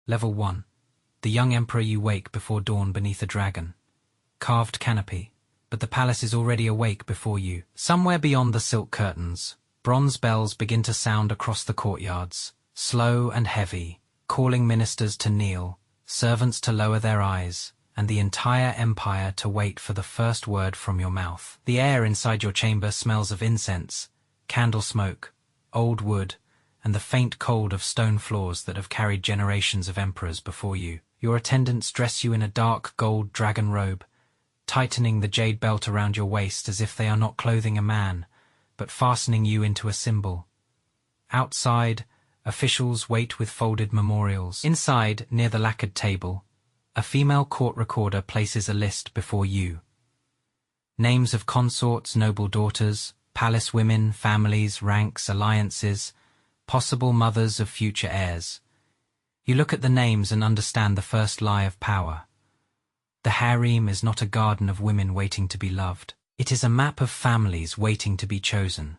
Level 1. The young emperor you wake before dawn beneath a dragon. Carved canopy, but the palace is already awake before you. Somewhere beyond the silk curtains, bronze bells begin to sound across the courtyards, slow and heavy, calling ministers to kneel, servants to lower their eyes, and the entire empire to wait for the first word from your mouth. The air inside your chamber smells of incense, candle smoke, old wood, and the faint cold of stone floors that have carried generations of emperors before you. Your attendants dress you in a dark gold dragon robe, tightening the jade belt around your waist as if they are not clothing a man, but fastening you into a symbol. Outside, officials wait with folded memorials. Inside, near the lacquered table, a female court recorder places a list before you. Names of consorts, noble daughters, palace women, families, ranks, alliances, possible mothers of future heirs. You look at the names and understand the first lie of power. The harem is not a garden of women waiting to be loved. It is a map of families waiting to be chosen.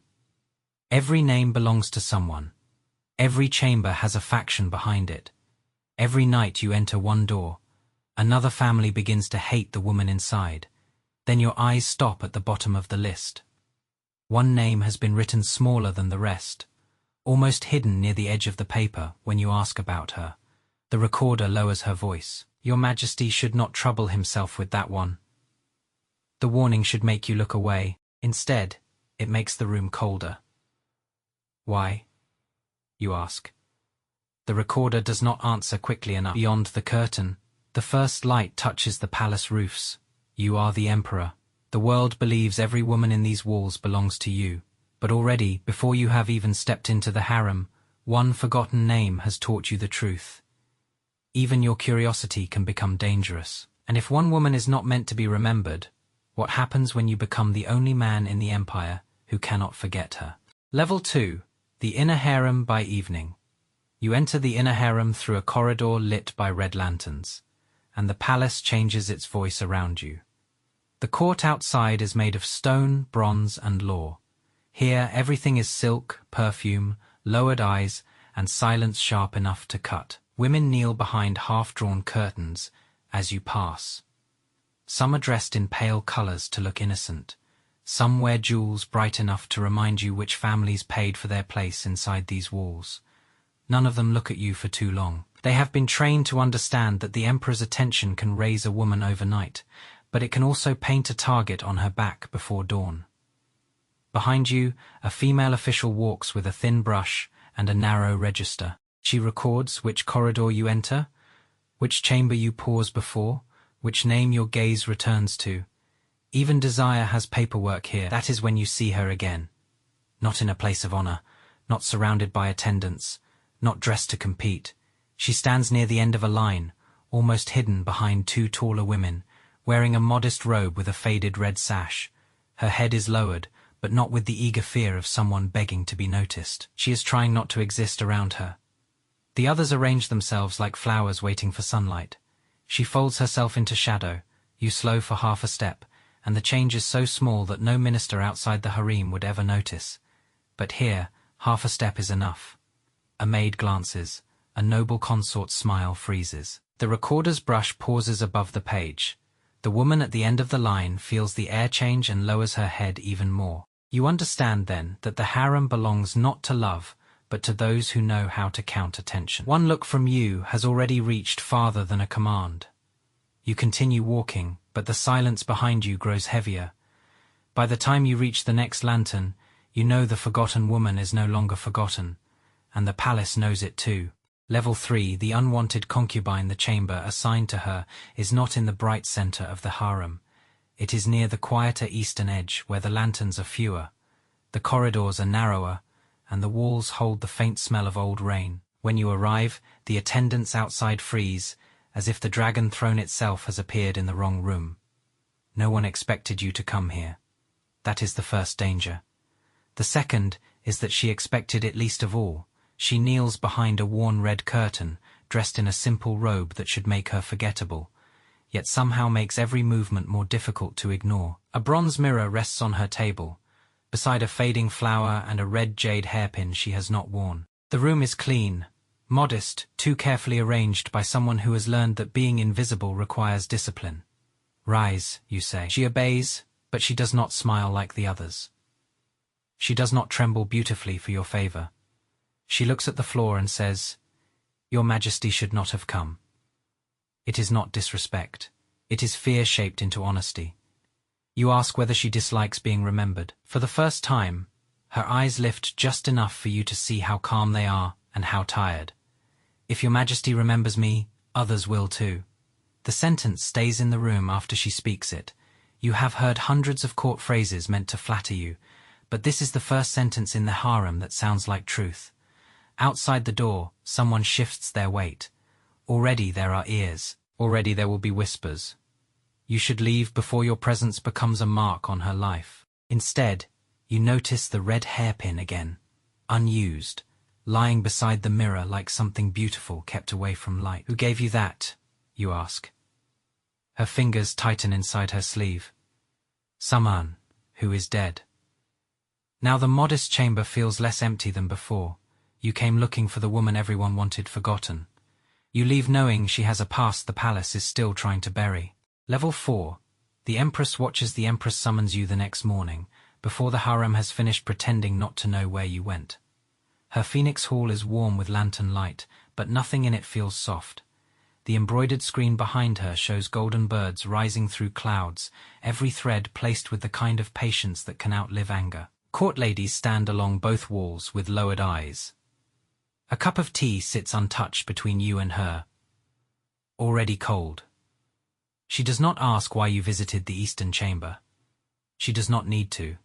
Every name belongs to someone. Every chamber has a faction behind it. Every night you enter one door, another family begins to hate the woman inside. Then your eyes stop at the bottom of the list. One name has been written smaller than the rest, almost hidden near the edge of the paper when you ask about her. The recorder lowers her voice. Your Majesty should not trouble himself with that one. The warning should make you look away. Instead, it makes the room colder. Why? You ask. The recorder does not answer quickly enough. Beyond the curtain, the first light touches the palace roofs. You are the emperor. The world believes every woman in these walls belongs to you. But already, before you have even stepped into the harem, one forgotten name has taught you the truth. Even your curiosity can become dangerous. And if one woman is not meant to be remembered, what happens when you become the only man in the empire who cannot forget her? Level 2. The inner harem by evening. You enter the inner harem through a corridor lit by red lanterns, and the palace changes its voice around you. The court outside is made of stone, bronze, and law. Here everything is silk, perfume, lowered eyes, and silence sharp enough to cut. Women kneel behind half-drawn curtains as you pass. Some are dressed in pale colors to look innocent. Some wear jewels bright enough to remind you which families paid for their place inside these walls. None of them look at you for too long. They have been trained to understand that the emperor's attention can raise a woman overnight, but it can also paint a target on her back before dawn. Behind you, a female official walks with a thin brush and a narrow register. She records which corridor you enter, which chamber you pause before, which name your gaze returns to. Even desire has paperwork here. That is when you see her again. Not in a place of honor, not surrounded by attendants, not dressed to compete. She stands near the end of a line, almost hidden behind two taller women, wearing a modest robe with a faded red sash. Her head is lowered, but not with the eager fear of someone begging to be noticed. She is trying not to exist around her. The others arrange themselves like flowers waiting for sunlight. She folds herself into shadow. You slow for half a step, and the change is so small that no minister outside the harem would ever notice. But here, half a step is enough. A maid glances. A noble consort's smile freezes. The recorder's brush pauses above the page. The woman at the end of the line feels the air change and lowers her head even more. You understand then that the harem belongs not to love, but to those who know how to count attention. One look from you has already reached farther than a command. You continue walking, but the silence behind you grows heavier. By the time you reach the next lantern, you know the forgotten woman is no longer forgotten, and the palace knows it too. Level 3, the unwanted concubine. The chamber assigned to her is not in the bright center of the harem. It is near the quieter eastern edge where the lanterns are fewer. The corridors are narrower, and the walls hold the faint smell of old rain. When you arrive, the attendants outside freeze, as if the dragon throne itself has appeared in the wrong room. No one expected you to come here. That is the first danger. The second is that she expected it least of all. She kneels behind a worn red curtain, dressed in a simple robe that should make her forgettable, yet somehow makes every movement more difficult to ignore. A bronze mirror rests on her table, beside a fading flower and a red jade hairpin she has not worn. The room is clean, Modest, too carefully arranged by someone who has learned that being invisible requires discipline. Rise, you say. She obeys, but she does not smile like the others. She does not tremble beautifully for your favor. She looks at the floor and says, "Your Majesty should not have come." It is not disrespect. It is fear shaped into honesty. You ask whether she dislikes being remembered. For the first time, her eyes lift just enough for you to see how calm they are and how tired. "If your Majesty remembers me, others will too." The sentence stays in the room after she speaks it. You have heard hundreds of court phrases meant to flatter you, but this is the first sentence in the harem that sounds like truth. Outside the door, someone shifts their weight. Already there are ears. Already there will be whispers. You should leave before your presence becomes a mark on her life. Instead, you notice the red hairpin again, unused, lying beside the mirror like something beautiful kept away from light. "Who gave you that?" you ask. Her fingers tighten inside her sleeve. "Someone who is dead." Now the modest chamber feels less empty than before. You came looking for the woman everyone wanted forgotten. You leave knowing she has a past the palace is still trying to bury. Level 4. The Empress watches. The Empress summons you the next morning, before the harem has finished pretending not to know where you went. Her Phoenix Hall is warm with lantern light, but nothing in it feels soft. The embroidered screen behind her shows golden birds rising through clouds, every thread placed with the kind of patience that can outlive anger. Court ladies stand along both walls with lowered eyes. A cup of tea sits untouched between you and her. Already cold. She does not ask why you visited the Eastern Chamber. She does not need to.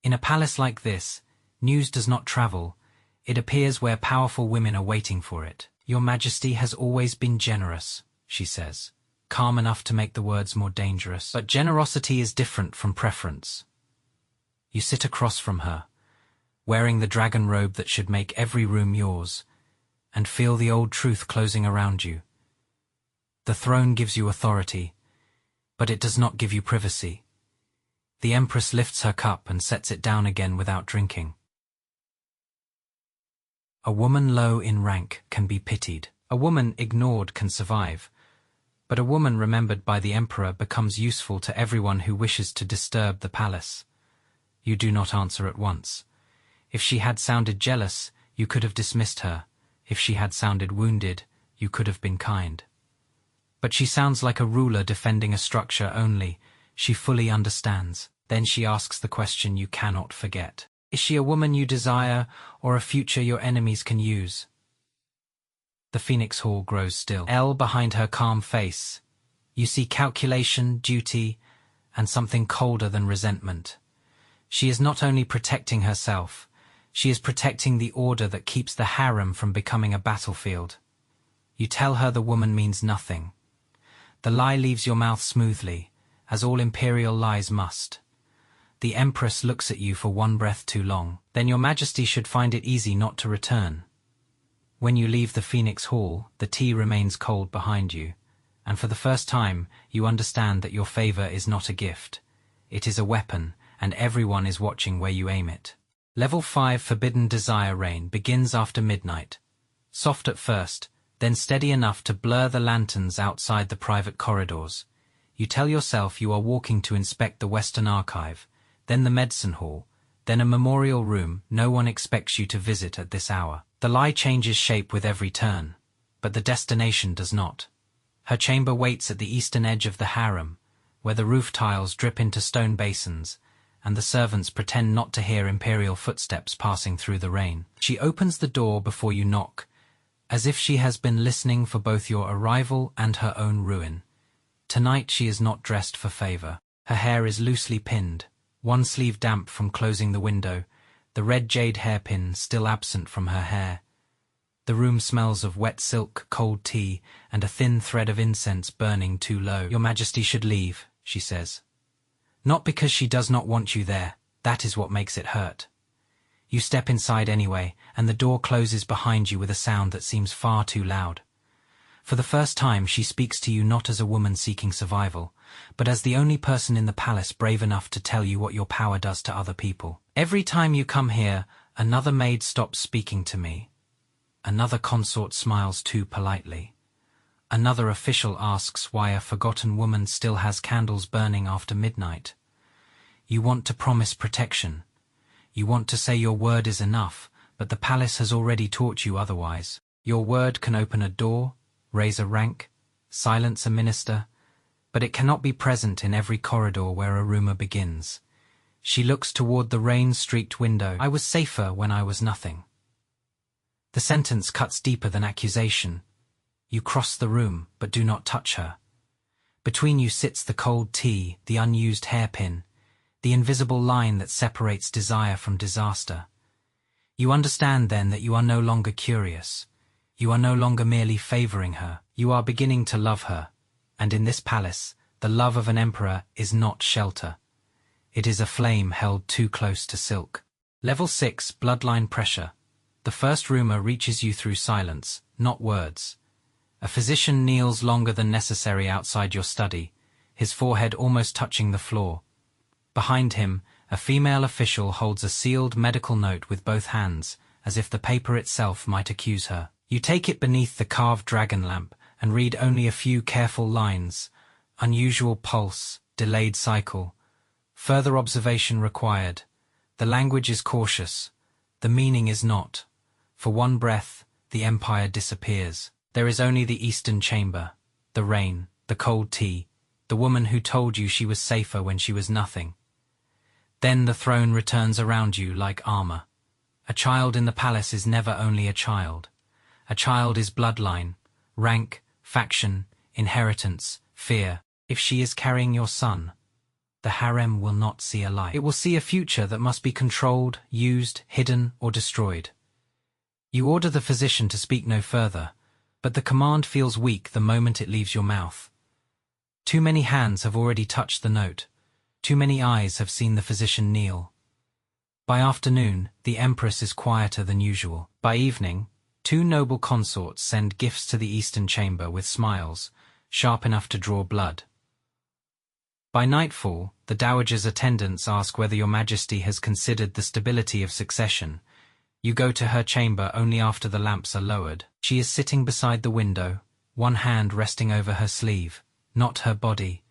In a palace like this, news does not travel. It appears where powerful women are waiting for it. "Your Majesty has always been generous," she says, calm enough to make the words more dangerous. But generosity is different from preference. You sit across from her, wearing the dragon robe that should make every room yours, and feel the old truth closing around you. The throne gives you authority, but it does not give you privacy. The Empress lifts her cup and sets it down again without drinking. A woman low in rank can be pitied. A woman ignored can survive. But a woman remembered by the Emperor becomes useful to everyone who wishes to disturb the palace. You do not answer at once. If she had sounded jealous, you could have dismissed her. If she had sounded wounded, you could have been kind. But she sounds like a ruler defending a structure only. She fully understands. Then she asks the question you cannot forget. Is she a woman you desire, or a future your enemies can use? The Phoenix Hall grows still. Behind her calm face, you see calculation, duty, and something colder than resentment. She is not only protecting herself, she is protecting the order that keeps the harem from becoming a battlefield. You tell her the woman means nothing. The lie leaves your mouth smoothly, as all imperial lies must. The Empress looks at you for one breath too long. Then your Majesty should find it easy not to return. When you leave the Phoenix Hall, the tea remains cold behind you, and for the first time you understand that your favor is not a gift. It is a weapon, and everyone is watching where you aim it. Level 5 Forbidden Desire Reign begins after midnight. Soft at first, then steady enough to blur the lanterns outside the private corridors. You tell yourself you are walking to inspect the Western Archive, then the Medicine Hall, then a memorial room no one expects you to visit at this hour. The lie changes shape with every turn, but the destination does not. Her chamber waits at the eastern edge of the harem, where the roof tiles drip into stone basins, and the servants pretend not to hear imperial footsteps passing through the rain. She opens the door before you knock, as if she has been listening for both your arrival and her own ruin. Tonight she is not dressed for favor. Her hair is loosely pinned, one sleeve damp from closing the window, the red jade hairpin still absent from her hair. The room smells of wet silk, cold tea, and a thin thread of incense burning too low. "Your Majesty should leave," she says. Not because she does not want you there, that is what makes it hurt. You step inside anyway, and the door closes behind you with a sound that seems far too loud. For the first time she speaks to you not as a woman seeking survival, but as the only person in the palace brave enough to tell you what your power does to other people. "Every time you come here, another maid stops speaking to me. Another consort smiles too politely. Another official asks why a forgotten woman still has candles burning after midnight. You want to promise protection. You want to say your word is enough, but the palace has already taught you otherwise. Your word can open a door, raise a rank, silence a minister, but it cannot be present in every corridor where a rumor begins. She looks toward the rain-streaked window. I was safer when I was nothing. The sentence cuts deeper than accusation. You cross the room, but do not touch her. Between you sits the cold tea, the unused hairpin, the invisible line that separates desire from disaster. You understand then that you are no longer curious. You are no longer merely favoring her. You are beginning to love her. And in this palace, the love of an emperor is not shelter. It is a flame held too close to silk. Level 6, Bloodline Pressure. The first rumor reaches you through silence, not words. A physician kneels longer than necessary outside your study, his forehead almost touching the floor. Behind him, a female official holds a sealed medical note with both hands, as if the paper itself might accuse her. You take it beneath the carved dragon lamp and read only a few careful lines. Unusual pulse, delayed cycle. Further observation required. The language is cautious. The meaning is not. For one breath, the empire disappears. There is only the eastern chamber, the rain, the cold tea, the woman who told you she was safer when she was nothing. Then the throne returns around you like armor. A child in the palace is never only a child. A child is bloodline, rank, faction, inheritance, fear. If she is carrying your son, the harem will not see a light. It will see a future that must be controlled, used, hidden, or destroyed. You order the physician to speak no further, but the command feels weak the moment it leaves your mouth. Too many hands have already touched the note. Too many eyes have seen the physician kneel. By afternoon, the Empress is quieter than usual. By evening, two noble consorts send gifts to the eastern chamber with smiles, sharp enough to draw blood. By nightfall, the Dowager's attendants ask whether your Majesty has considered the stability of succession. You go to her chamber only after the lamps are lowered. She is sitting beside the window, one hand resting over her sleeve, not her body,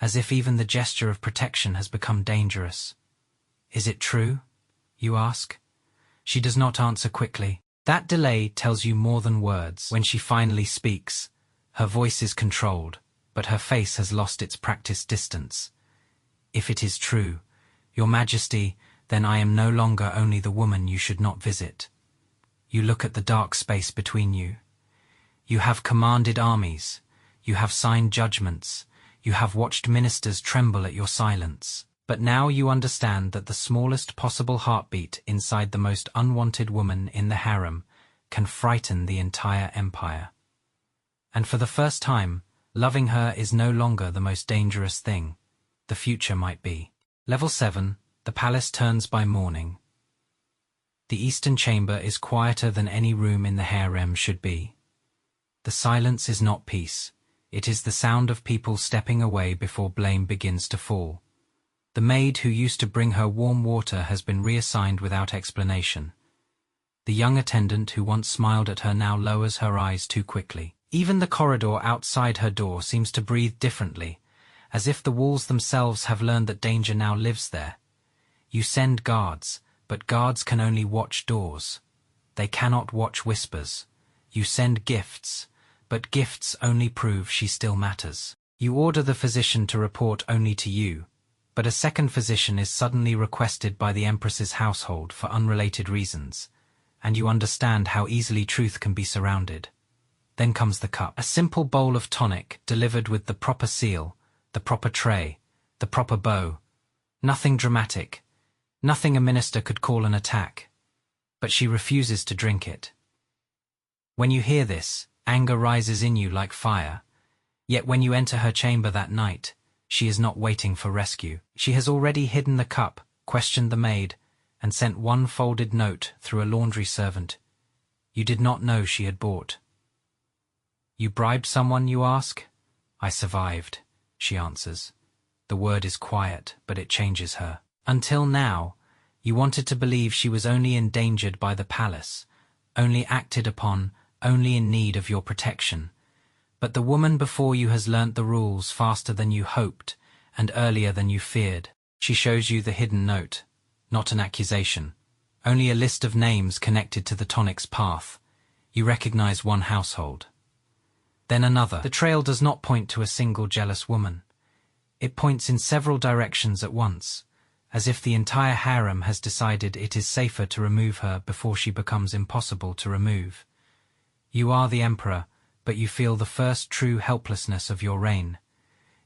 as if even the gesture of protection has become dangerous. Is it true? You ask. She does not answer quickly. That delay tells you more than words. When she finally speaks, her voice is controlled, but her face has lost its practiced distance. If it is true, Your Majesty, then I am no longer only the woman you should not visit. You look at the dark space between you. You have commanded armies. You have signed judgments. You have watched ministers tremble at your silence. But now you understand that the smallest possible heartbeat inside the most unwanted woman in the harem can frighten the entire empire. And for the first time, loving her is no longer the most dangerous thing. The future might be. Level 7, the palace turns by morning. The eastern chamber is quieter than any room in the harem should be. The silence is not peace. It is the sound of people stepping away before blame begins to fall. The maid who used to bring her warm water has been reassigned without explanation. The young attendant who once smiled at her now lowers her eyes too quickly. Even the corridor outside her door seems to breathe differently, as if the walls themselves have learned that danger now lives there. You send guards, but guards can only watch doors. They cannot watch whispers. You send gifts, but gifts only prove she still matters. You order the physician to report only to you, but a second physician is suddenly requested by the Empress's household for unrelated reasons, and you understand how easily truth can be surrounded. Then comes the cup, a simple bowl of tonic delivered with the proper seal, the proper tray, the proper bow. Nothing dramatic, nothing a minister could call an attack. But she refuses to drink it. When you hear this, anger rises in you like fire. Yet when you enter her chamber that night, she is not waiting for rescue. She has already hidden the cup, questioned the maid, and sent one folded note through a laundry servant you did not know she had bought. You bribed someone, you ask? I survived, she answers. The word is quiet, but it changes her. Until now, you wanted to believe she was only endangered by the palace, only acted upon, only in need of your protection. But the woman before you has learnt the rules faster than you hoped and earlier than you feared. She shows you the hidden note, not an accusation, only a list of names connected to the tonic's path. You recognize one household. Then another. The trail does not point to a single jealous woman. It points in several directions at once, as if the entire harem has decided it is safer to remove her before she becomes impossible to remove. You are the emperor, but you feel the first true helplessness of your reign.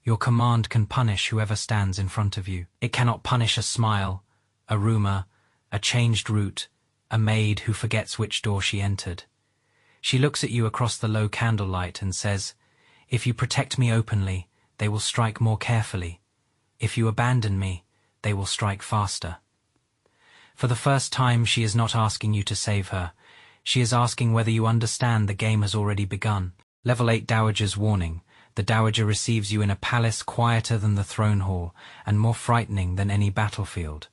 Your command can punish whoever stands in front of you. It cannot punish a smile, a rumor, a changed route, a maid who forgets which door she entered. She looks at you across the low candlelight and says, "If you protect me openly, they will strike more carefully. If you abandon me, they will strike faster." For the first time, she is not asking you to save her. She is asking whether you understand the game has already begun. Level 8 Dowager's warning. The Dowager receives you in a palace quieter than the throne hall and more frightening than any battlefield.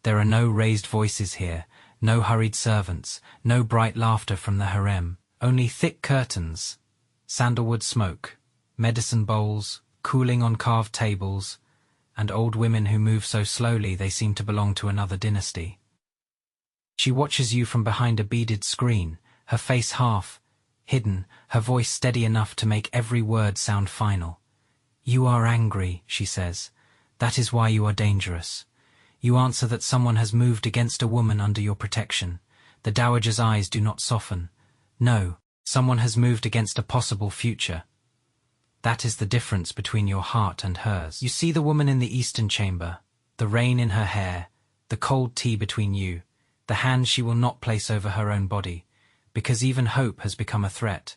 There are no raised voices here, no hurried servants, no bright laughter from the harem, only thick curtains, sandalwood smoke, medicine bowls, cooling on carved tables, and old women who move so slowly they seem to belong to another dynasty. She watches you from behind a beaded screen, her face half hidden, her voice steady enough to make every word sound final. "You are angry," she says. "That is why you are dangerous." You answer that someone has moved against a woman under your protection. The Dowager's eyes do not soften. No, someone has moved against a possible future. That is the difference between your heart and hers. You see the woman in the eastern chamber, the rain in her hair, the cold tea between you, the hand she will not place over her own body, because even hope has become a threat.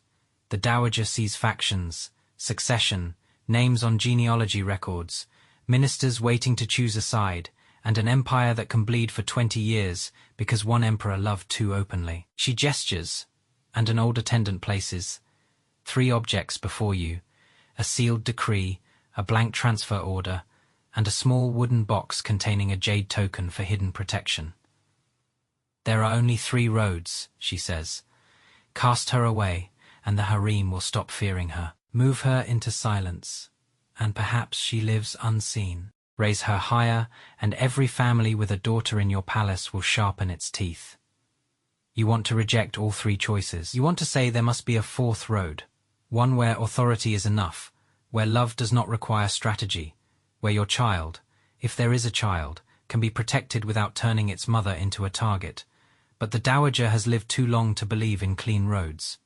The Dowager sees factions, succession, names on genealogy records, ministers waiting to choose a side, and an empire that can bleed for 20 years because one emperor loved too openly. She gestures, and an old attendant places 3 objects before you, a sealed decree, a blank transfer order, and a small wooden box containing a jade token for hidden protection. "There are only 3 roads," she says. "Cast her away, and the harem will stop fearing her. Move her into silence, and perhaps she lives unseen. Raise her higher, and every family with a daughter in your palace will sharpen its teeth." You want to reject all 3 choices. You want to say there must be a 4th road, one where authority is enough, where love does not require strategy, where your child, if there is a child, can be protected without turning its mother into a target. But the Dowager has lived too long to believe in clean roads.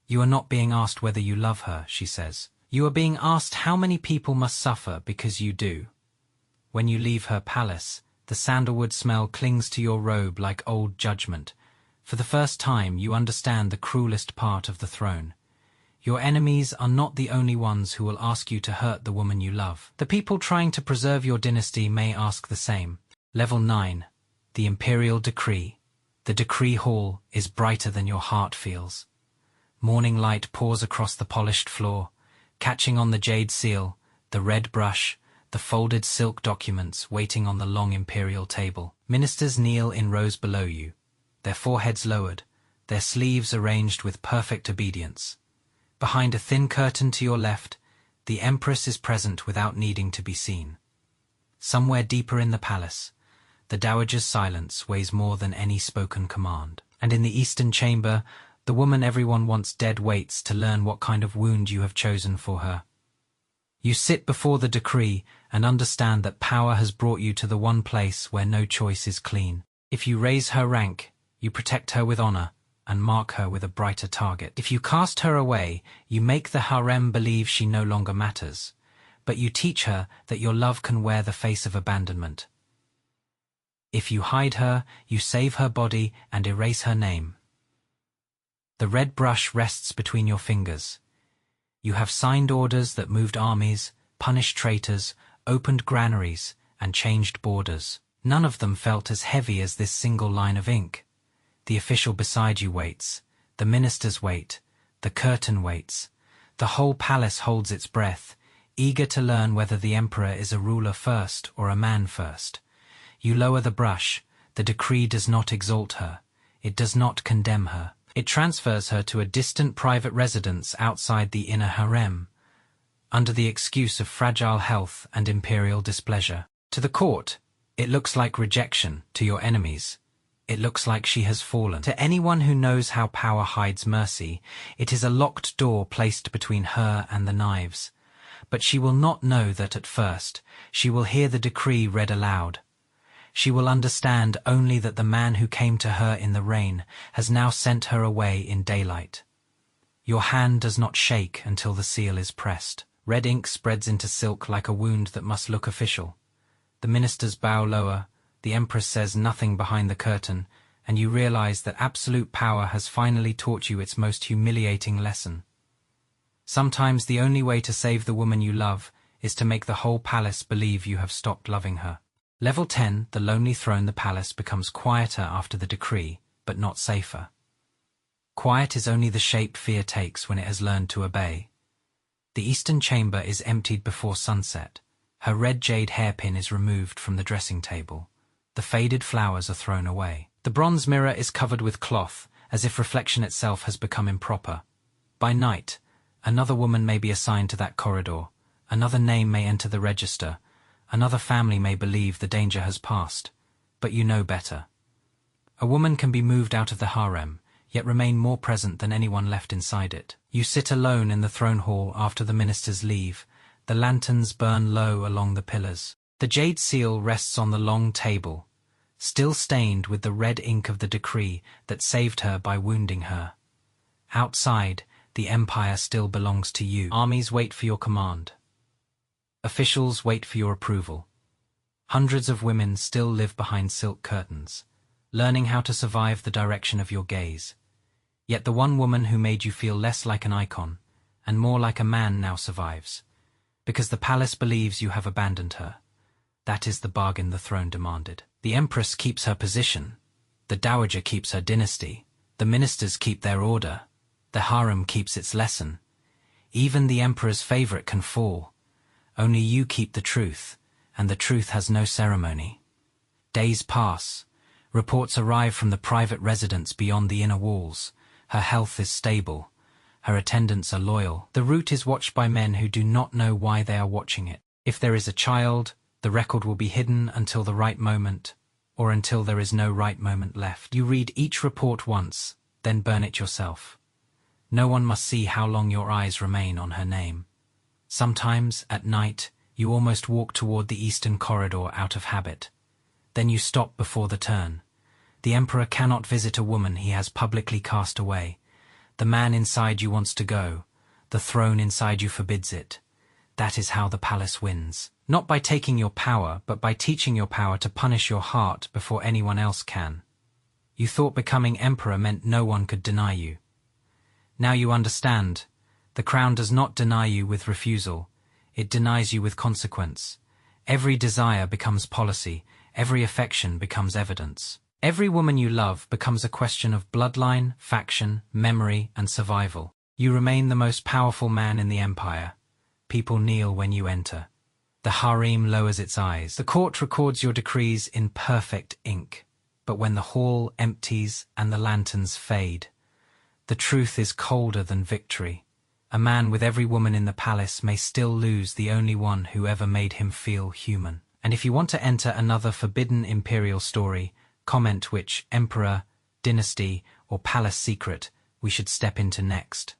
"You are not being asked whether you love her," she says. "You are being asked how many people must suffer because you do." When you leave her palace, the sandalwood smell clings to your robe like old judgment. For the first time, you understand the cruelest part of the throne. Your enemies are not the only ones who will ask you to hurt the woman you love. The people trying to preserve your dynasty may ask the same. Level 9. The Imperial Decree. The decree hall is brighter than your heart feels. Morning light pours across the polished floor, catching on the jade seal, the red brush, the folded silk documents waiting on the long imperial table. Ministers kneel in rows below you, their foreheads lowered, their sleeves arranged with perfect obedience. Behind a thin curtain to your left, the Empress is present without needing to be seen. Somewhere deeper in the palace, the Dowager's silence weighs more than any spoken command. And in the eastern chamber, the woman everyone wants dead waits to learn what kind of wound you have chosen for her. You sit before the decree and understand that power has brought you to the one place where no choice is clean. If you raise her rank, you protect her with honor and mark her with a brighter target. If you cast her away, you make the harem believe she no longer matters, but you teach her that your love can wear the face of abandonment. If you hide her, you save her body and erase her name. The red brush rests between your fingers. You have signed orders that moved armies, punished traitors, opened granaries, and changed borders. None of them felt as heavy as this single line of ink. The official beside you waits, the ministers wait, the curtain waits. The whole palace holds its breath, eager to learn whether the emperor is a ruler first or a man first. You lower the brush. The decree does not exalt her. it does not condemn her. It transfers her to a distant private residence outside the inner harem, under the excuse of fragile health and imperial displeasure. To the court, it looks like rejection. To your enemies, it looks like she has fallen. To anyone who knows how power hides mercy, it is a locked door placed between her and the knives. But she will not know that at first. She will hear the decree read aloud. She will understand only that the man who came to her in the rain has now sent her away in daylight. Your hand does not shake until the seal is pressed. Red ink spreads into silk like a wound that must look official. The ministers bow lower, the Empress says nothing behind the curtain, and you realize that absolute power has finally taught you its most humiliating lesson. Sometimes the only way to save the woman you love is to make the whole palace believe you have stopped loving her. Level 10, the lonely throne. The palace becomes quieter after the decree, but not safer. Quiet is only the shape fear takes when it has learned to obey. The eastern chamber is emptied before sunset. Her red jade hairpin is removed from the dressing table. The faded flowers are thrown away. The bronze mirror is covered with cloth, as if reflection itself has become improper. By night, another woman may be assigned to that corridor. Another name may enter the register. Another family may believe the danger has passed, but you know better. A woman can be moved out of the harem, yet remain more present than anyone left inside it. You sit alone in the throne hall after the ministers leave. The lanterns burn low along the pillars. The jade seal rests on the long table, still stained with the red ink of the decree that saved her by wounding her. Outside, the empire still belongs to you. Armies wait for your command. Officials wait for your approval. Hundreds of women still live behind silk curtains, learning how to survive the direction of your gaze. Yet the one woman who made you feel less like an icon and more like a man now survives, because the palace believes you have abandoned her. That is the bargain the throne demanded. The Empress keeps her position. The Dowager keeps her dynasty. The ministers keep their order. The harem keeps its lesson. Even the Emperor's favorite can fall. Only you keep the truth, and the truth has no ceremony. Days pass. Reports arrive from the private residence beyond the inner walls. Her health is stable. Her attendants are loyal. The route is watched by men who do not know why they are watching it. If there is a child, the record will be hidden until the right moment, or until there is no right moment left. You read each report once, then burn it yourself. No one must see how long your eyes remain on her name. Sometimes, at night, you almost walk toward the eastern corridor out of habit. Then you stop before the turn. The Emperor cannot visit a woman he has publicly cast away. The man inside you wants to go. The throne inside you forbids it. That is how the palace wins. Not by taking your power, but by teaching your power to punish your heart before anyone else can. You thought becoming emperor meant no one could deny you. Now you understand. The crown does not deny you with refusal. It denies you with consequence. Every desire becomes policy. Every affection becomes evidence. Every woman you love becomes a question of bloodline, faction, memory, and survival. You remain the most powerful man in the empire. People kneel when you enter. The harem lowers its eyes. The court records your decrees in perfect ink. But when the hall empties and the lanterns fade, the truth is colder than victory. A man with every woman in the palace may still lose the only one who ever made him feel human. And if you want to enter another forbidden imperial story, comment which emperor, dynasty, or palace secret we should step into next.